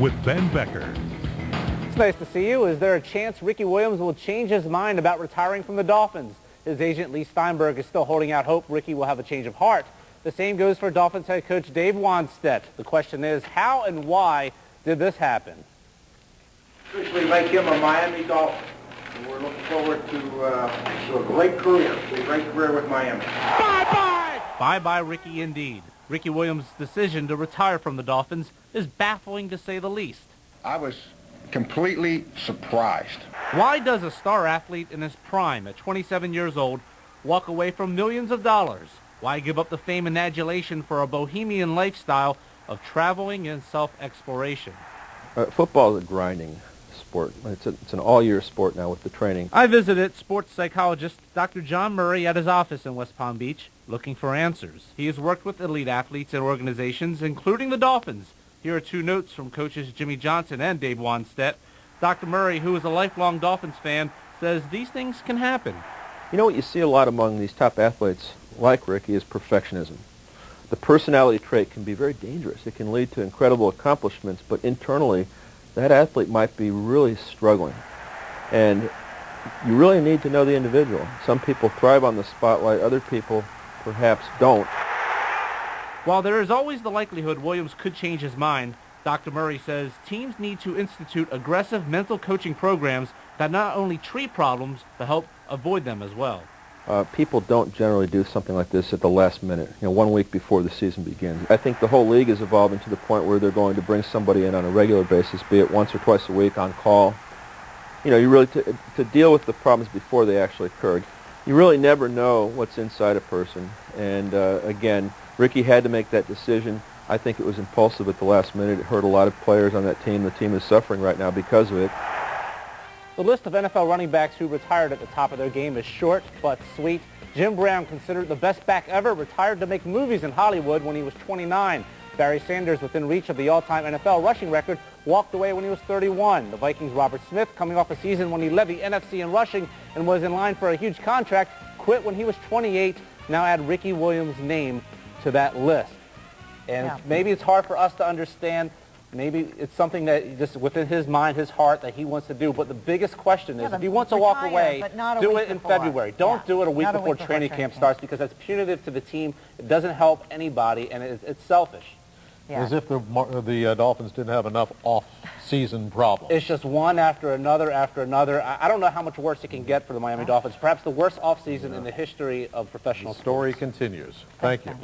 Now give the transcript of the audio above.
with Ben Becker. It's nice to see you. Is there a chance Ricky Williams will change his mind about retiring from the Dolphins? His agent Lee Steinberg is still holding out hope Ricky will have a change of heart. The same goes for Dolphins head coach Dave Wannstedt. The question is, how and why did this happen? Officially make him a Miami Dolphin. And we're looking forward to a great career, with Miami. Bye-bye! Bye-bye, Ricky, indeed. Ricky Williams' decision to retire from the Dolphins is baffling to say the least. I was completely surprised. Why does a star athlete in his prime at 27 years old walk away from millions of dollars? Why give up the fame and adulation for a bohemian lifestyle of traveling and self-exploration? Football is a grinding sport. It's an all-year sport now with the training. I visited sports psychologist Dr. John Murray at his office in West Palm Beach looking for answers. He has worked with elite athletes and organizations, including the Dolphins. Here are two notes from coaches Jimmy Johnson and Dave Wannstedt. Dr. Murray, who is a lifelong Dolphins fan, says these things can happen. You know what you see a lot among these top athletes like Ricky is perfectionism. The personality trait can be very dangerous. It can lead to incredible accomplishments, but internally that athlete might be really struggling. And you really need to know the individual. Some people thrive on the spotlight, other people perhaps don't. While there is always the likelihood Williams could change his mind, Dr. Murray says teams need to institute aggressive mental coaching programs that not only treat problems, but help avoid them as well. People don't generally do something like this at the last minute, 1 week before the season begins. I think the whole league is evolving to the point where they're going to bring somebody in on a regular basis, be it once or twice a week on call. You really, to deal with the problems before they actually occur. You really never know what's inside a person. And again, Ricky had to make that decision. I think it was impulsive at the last minute. It hurt a lot of players on that team. The team is suffering right now because of it. The list of NFL running backs who retired at the top of their game is short but sweet. Jim Brown, considered the best back ever, retired to make movies in Hollywood when he was 29. Barry Sanders, within reach of the all-time NFL rushing record, walked away when he was 31. The Vikings' Robert Smith, coming off a season when he led the NFC in rushing and was in line for a huge contract, quit when he was 28. Now add Ricky Williams' name to that list. And maybe it's hard for us to understand. Maybe it's something that just within his mind, his heart, that he wants to do. But the biggest question is, if he wants to walk away, do it in February. Don't do it a week before training camp starts, because that's punitive to the team. It doesn't help anybody, and it's selfish. As if the Dolphins didn't have enough off-season problems. It's just one after another after another. I don't know how much worse it can get for the Miami Dolphins. Perhaps the worst off-season in the history of professional sports. The story continues. Thank you.